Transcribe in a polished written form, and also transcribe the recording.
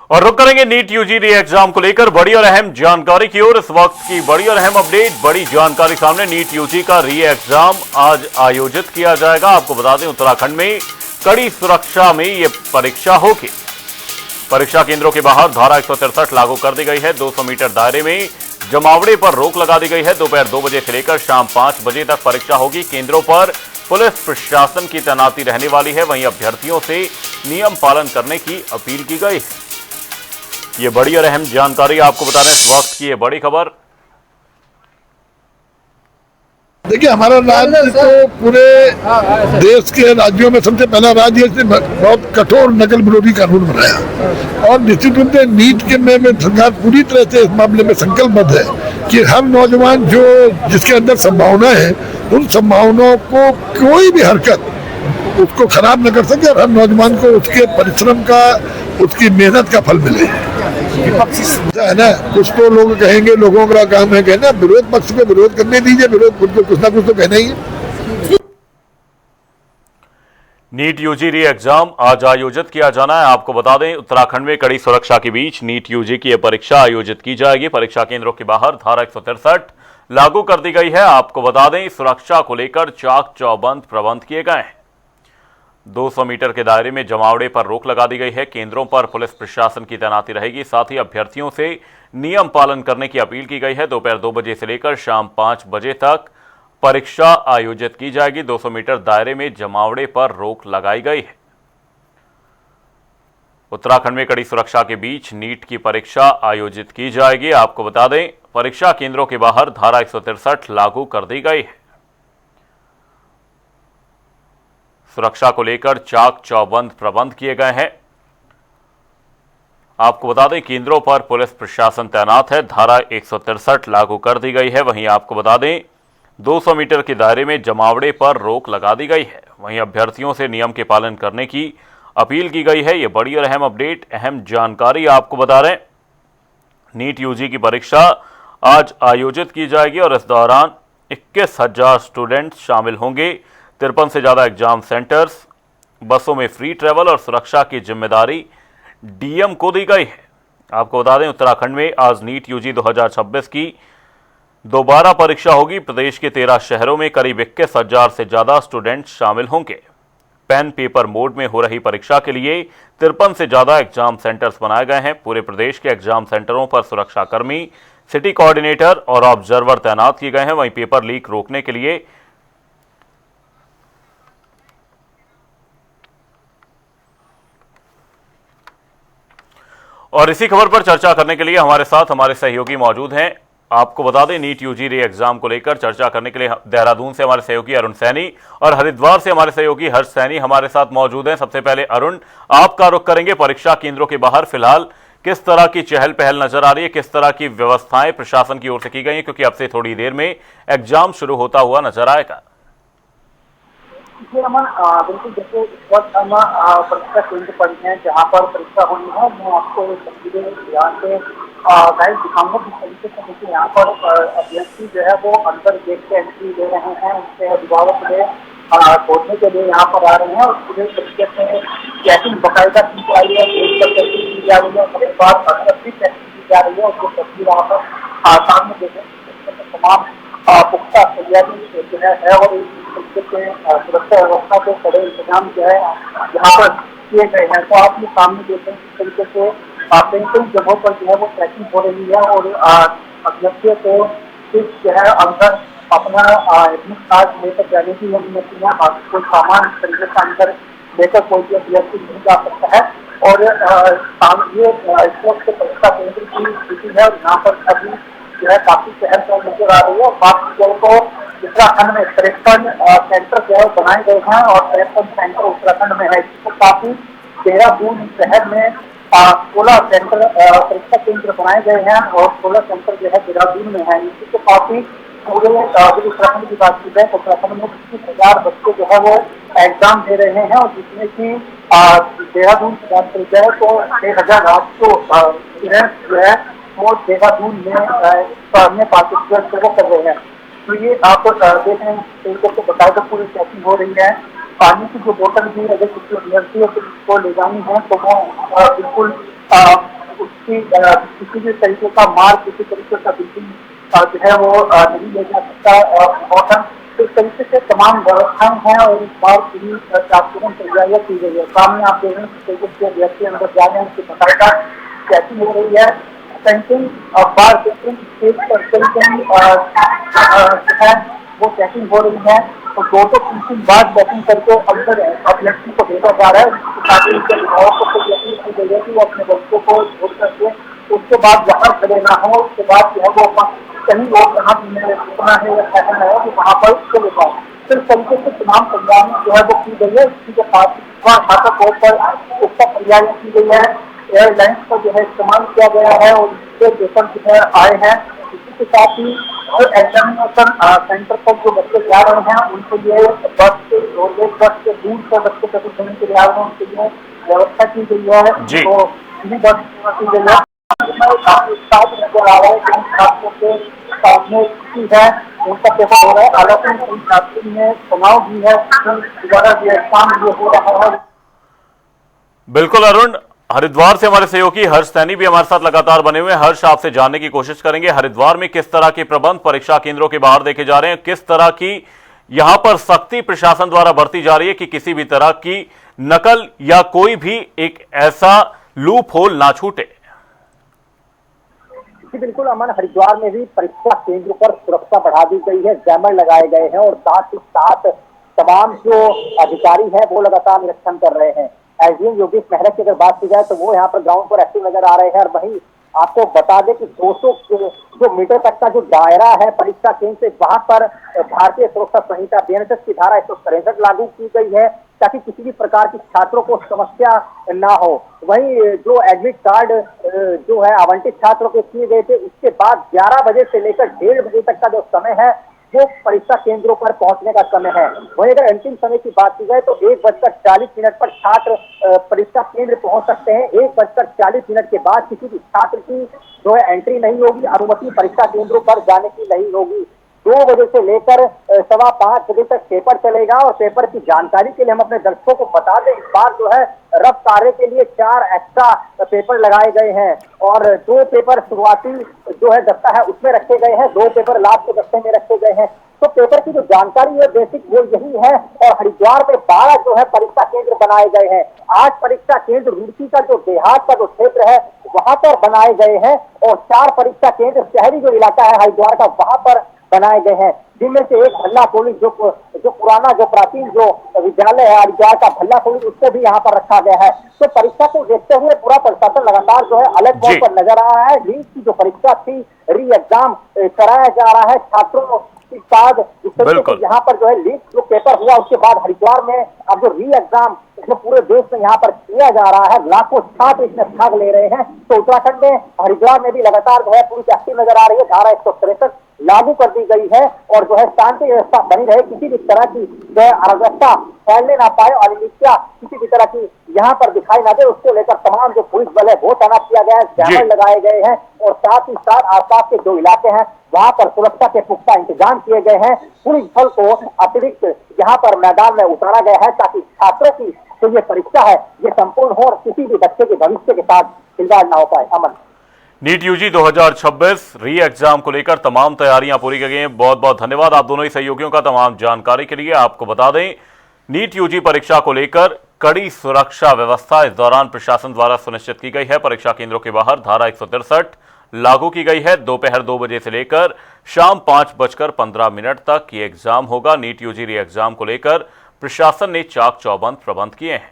और रुक करेंगे नीट यूजी री एग्जाम को लेकर बड़ी और अहम जानकारी की ओर। इस वक्त की बड़ी और अहम अपडेट, बड़ी जानकारी सामने। नीट यूजी का री एग्जाम आज आयोजित किया जाएगा। आपको बता दें उत्तराखंड में कड़ी सुरक्षा में यह परीक्षा होगी। परीक्षा केंद्रों के बाहर धारा 163 लागू कर दी गई है। 200 मीटर दायरे में जमावड़े पर रोक लगा दी गई है। दोपहर 2 बजे से लेकर शाम 5 बजे तक परीक्षा होगी। केंद्रों पर पुलिस प्रशासन की तैनाती रहने वाली है। वहीं अभ्यर्थियों से नियम पालन करने की अपील की गई है। ये बड़ी और अहम जानकारी आपको बता रहे हैं, इस वक्त की ये बड़ी खबर। देखिए, हमारा राज्य तो पूरे देश के राज्यों में सबसे पहला राज्य है जिसने बहुत कठोर नकल विरोधी कानून बनाया। और निश्चित रूप से नीट के में सरकार पूरी तरह से इस मामले में संकल्पबद्ध है कि हर नौजवान जिसके अंदर संभावना है, उन संभावनाओं को कोई भी हरकत उसको खराब न कर सके और हर नौजवान को उसके परिश्रम का, उसकी मेहनत का फल मिले। है ना, कुछ तो लोग कहेंगे, लोगों का काम है कहना, विरोध पक्ष को विरोध करने दीजिए, विरोध खुद को कुछ ना कुछ तो कहना ही है। नीट यूजी री एग्जाम आज आयोजित किया जाना है। आपको बता दें उत्तराखंड में कड़ी सुरक्षा के बीच नीट यूजी की यह परीक्षा आयोजित की जाएगी। परीक्षा केंद्रों के बाहर धारा 163 लागू कर दी गई है। आपको बता दें सुरक्षा को लेकर चाक चौबंद प्रबंध किए गए हैं। 200 मीटर के दायरे में जमावड़े पर रोक लगा दी गई है। केंद्रों पर पुलिस प्रशासन की तैनाती रहेगी। साथ ही अभ्यर्थियों से नियम पालन करने की अपील की गई है। दोपहर 2 बजे से लेकर शाम 5 बजे तक परीक्षा आयोजित की जाएगी। 200 मीटर दायरे में जमावड़े पर रोक लगाई गई है। उत्तराखंड में कड़ी सुरक्षा के बीच नीट की परीक्षा आयोजित की जाएगी। आपको बता दें परीक्षा केंद्रों के बाहर धारा 163 लागू कर दी गई है। सुरक्षा को लेकर चाक चौबंद प्रबंध किए गए हैं। आपको बता दें केंद्रों पर पुलिस प्रशासन तैनात है। धारा 163 लागू कर दी गई है। वहीं आपको बता दें 200 मीटर के दायरे में जमावड़े पर रोक लगा दी गई है। वहीं अभ्यर्थियों से नियम के पालन करने की अपील की गई है। यह बड़ी और अहम अपडेट, अहम जानकारी आपको बता रहे हैं। नीट यूजी की परीक्षा आज आयोजित की जाएगी और इस दौरान 21,000 स्टूडेंट शामिल होंगे। 53 से ज्यादा एग्जाम सेंटर्स, बसों में फ्री ट्रैवल और सुरक्षा की जिम्मेदारी डीएम को दी गई है। आपको बता दें उत्तराखंड में आज नीट यूजी 2026 की दोबारा परीक्षा होगी। प्रदेश के 13 शहरों में करीब 21,000 से ज्यादा स्टूडेंट शामिल होंगे। पेन पेपर मोड में हो रही परीक्षा के लिए 53 से ज्यादा एग्जाम सेंटर्स बनाए गए हैं। पूरे प्रदेश के एग्जाम सेंटरों पर सुरक्षाकर्मी, सिटी कोऑर्डिनेटर और ऑब्जर्वर तैनात किए गए हैं। वहीं पेपर लीक रोकने के लिए और इसी खबर पर चर्चा करने के लिए हमारे साथ हमारे सहयोगी मौजूद हैं। आपको बता दें नीट यूजी री एग्जाम को लेकर चर्चा करने के लिए देहरादून से हमारे सहयोगी अरुण सैनी और हरिद्वार से हमारे सहयोगी हर्ष सैनी हमारे साथ मौजूद हैं। सबसे पहले अरुण, आपका रुख करेंगे परीक्षा केंद्रों के बाहर फिलहाल किस तरह की चहल पहल नजर आ रही है, किस तरह की व्यवस्थाएं प्रशासन की ओर से की गई हैं, क्योंकि अब से थोड़ी देर में एग्जाम शुरू होता हुआ नजर आएगा। अमन, बिल्कुल देखिए इस वक्त हम परीक्षा केंद्र पर हैं जहाँ पर परीक्षा होनी है। मैं आपको तस्वीरें यहाँ से गाइड दिखाऊंगा जिस तरीके से। देखिए यहाँ पर अभ्यर्थी जो है वो अंदर गेट से एंट्री ले रहे हैं, उनके अभिभावक के लिए खोलने के लिए यहाँ पर आ रहे हैं और पूरे तरीके से चेकिंग बाकायदा की जा रही है, चेकिंग की जा रही है, उसके बाद अंदर भी चेकिंग की जा रही है। और जो तस्वीर यहाँ पर सामने देखें तमाम पुख्ता तैयारी जो है और तरीके से सुरक्षा व्यवस्था के बड़े इंतजाम जो है यहाँ पर किए गए हैं। तो आप ये सामने देखें किस तरीके से कई कई जगहों पर जो है वो ट्रैकिंग हो रही है और अभ्यर्थियों को जो है अंदर अपना एडमिट कार्ड लेकर जाने की अनुमति है। बाकी कोई सामान तरीके से अंदर लेकर कोई भी अभ्यर्थी नहीं जा सकता है। और ये इस वक्त परीक्षा केंद्र की स्थिति है और यहाँ पर अभी जो है काफी चहल पहल नजर आ रही है। बाकी जो तो उत्तराखंड में 53 सेंटर जो है बनाए गए हैं और 53 सेंटर उत्तराखंड में है। इसको काफी देहरादून शहर में 16 सेंटर परीक्षा केंद्र बनाए गए हैं और 16 सेंटर जो है देहरादून में है। इसी को काफी पूरे उत्तराखंड की बात की जाए तो उत्तराखंड में 25,000 बच्चे जो है वो एग्जाम दे रहे हैं और जिसमें की देहरादून की बात की जाए तो 6,800 स्टूडेंट्स जो है वो देहरादून में पार्टिसिपेट कर रहे हैं। तो ये आप देख रहे हैं तो बताया पूरी चेकिंग हो रही है। पानी की जो बोतल भी अगर किसी अभ्यर्थी को ले जानी है तो वो बिल्कुल कि किसी भी तरीके का मार्ग, किसी तरीके का बिल्डिंग जो है वो नहीं ले जा सकता मौसम। तो इस तरीके से तमाम व्यवस्थाएं हैं और इस बार पूरी चाकचौबंद तैयारियां की गई है। सामने आप देख रहे हैं कि व्यक्ति अंदर जा रहे हैं, उसकी बकायदा चेकिंग हो रही है। पेंटिंग बार पेंटिंग पेंटिंग है वो चेकिंग हो रही है। तो 2-3 बार चेकिंग करके अंदर अभ्यर्थी को भेजा जा रहा है, ताकि उनके अभिभावकों को यकीन की गई है कि वो अपने बच्चों को छोड़ करके उसके बाद बाहर चले ना हो। उसके बाद जो है वो कहीं और जहाँ रुकना है या ठहरना है वो वहाँ पर चले जाए। तो इस तरीके से तमाम तैयारियां जो है वो की गई है। इसी के साथ छात्र तौर पर उसका तैयारी की गई है। एयरलाइंस का जो है इस्तेमाल किया गया है और इससे पेपर जो है आए हैं। इसी के साथ ही एग्जामिनेशन सेंटर पर जो बच्चे जा रहे हैं उनके लिए बस से रोडवेज बस से दूर से बच्चे प्रस्तुत होने के लिए आ रहे हैं, उनके लिए व्यवस्था की गई है। तो इन्हीं बस सेवा की गई है। काफी उत्साह नजर आ रहा है कि छात्रों के सामने है उनका पेपर हो रहा है। हालांकि छात्रों में तनाव भी है, दोबारा जो एग्जाम ये हो रहा है। बिल्कुल अरुण, हरिद्वार से हमारे सहयोगी हर्ष सैनी भी हमारे साथ लगातार बने हुए हैं। हर्ष, आपसे जानने की कोशिश करेंगे हरिद्वार में किस तरह के प्रबंध परीक्षा केंद्रों के बाहर देखे जा रहे हैं, किस तरह की यहां पर सख्ती प्रशासन द्वारा बरती जा रही है कि किसी भी तरह की नकल या कोई भी एक ऐसा लूप होल ना छूटे। जी बिल्कुल अमन, हरिद्वार में भी परीक्षा केंद्र पर सुरक्षा बढ़ा दी गई है, जैमर लगाए गए हैं और साथ ही साथ तमाम जो अधिकारी हैं वो लगातार निरीक्षण कर रहे हैं। एसडीएम योगेश मेहरा की अगर बात की जाए तो वो यहाँ पर ग्राउंड पर एक्टिव नजर आ रहे हैं। और वहीं आपको बता दें कि 200 जो मीटर तक का जो दायरा है परीक्षा केंद्र से, वहां पर भारतीय सुरक्षा संहिता बीएनएसएस की धारा 163 लागू की गई है ताकि किसी भी प्रकार की छात्रों को समस्या ना हो। वहीं जो एडमिट कार्ड जो है आवंटित छात्रों को किए गए थे, उसके बाद 11 बजे से लेकर 1:30 बजे तक का जो समय है वो परीक्षा केंद्रों पर पहुंचने का समय है। वहीं अगर अंतिम समय की बात की जाए तो 1:40 पर छात्र परीक्षा केंद्र पहुंच सकते हैं। 1:40 के बाद किसी भी छात्र की जो है एंट्री नहीं होगी, अनुमति परीक्षा केंद्रों पर जाने की नहीं होगी। 2 बजे से लेकर 5:15 बजे तक पेपर चलेगा। और पेपर की जानकारी के लिए हम अपने दर्शकों को बता दें, इस बार जो है रफ कार्य के लिए 4 एक्स्ट्रा पेपर लगाए गए हैं और 2 पेपर शुरुआती जो है दस्ता है उसमें रखे गए हैं, 2 पेपर लास्ट के दस्ते में रखे गए हैं। तो पेपर की जो जानकारी है बेसिक वो यही है। और हरिद्वार में 12 जो है परीक्षा केंद्र बनाए गए हैं। 8 परीक्षा केंद्र रुड़की का जो देहात का जो क्षेत्र है वहां पर बनाए गए हैं और 4 परीक्षा केंद्र शहरी जो इलाका है हरिद्वार का वहां पर बनाए गए हैं, जिनमें से एक भल्ला कॉलेज जो पुराना जो प्राचीन जो विद्यालय है हरिद्वार का भल्ला कॉलेज, उसको भी यहाँ पर रखा गया है। तो परीक्षा को देखते हुए पूरा प्रशासन लगातार जो है अलर्ट मोड पर नजर आ रहा है। नीट की जो परीक्षा थी, री एग्जाम कराया जा रहा है छात्रों के बाद। यहाँ पर जो है लीक जो पेपर हुआ उसके बाद हरिद्वार में अब जो री एग्जाम इसमें पूरे देश में यहाँ पर किया जा रहा है, लाखों छात्र इसमें भाग ले रहे हैं। तो उत्तराखंड में हरिद्वार में भी लगातार जो है पूरी एक्टिव नजर आ रही है। धारा 163 लागू कर दी गई है और जो है शांति व्यवस्था बनी रहे, किसी भी तरह की जो है अराजकता फैलने ना पाए, अनिश्चितता किसी भी तरह की यहाँ पर दिखाई ना दे, उसको लेकर तमाम जो पुलिस बल है वो तैनात किया गया है, जैमर लगाए गए हैं और साथ ही साथ आसपास के जो इलाके हैं वहां पर सुरक्षा के पुख्ता इंतजाम किए गए हैं। पुलिस बल को अतिरिक्त यहाँ पर मैदान में उतारा गया है ताकि छात्रों की जो ये परीक्षा है ये संपूर्ण हो और किसी भी बच्चे के भविष्य के साथ खिलवाड़ ना हो पाए। अमन, नीट यूजी 2026 री एग्जाम को लेकर तमाम तैयारियां पूरी की गई हैं। बहुत बहुत धन्यवाद आप दोनों ही सहयोगियों का तमाम जानकारी के लिए। आपको बता दें, नीट यूजी परीक्षा को लेकर कड़ी सुरक्षा व्यवस्था इस दौरान प्रशासन द्वारा सुनिश्चित की गई है। परीक्षा केंद्रों के बाहर धारा 163 लागू की गई है। दोपहर 2 बजे से लेकर शाम 5:15 तक ये एग्जाम होगा। नीट यूजी री एग्जाम को लेकर प्रशासन ने चाक चौबंद प्रबंध किए हैं।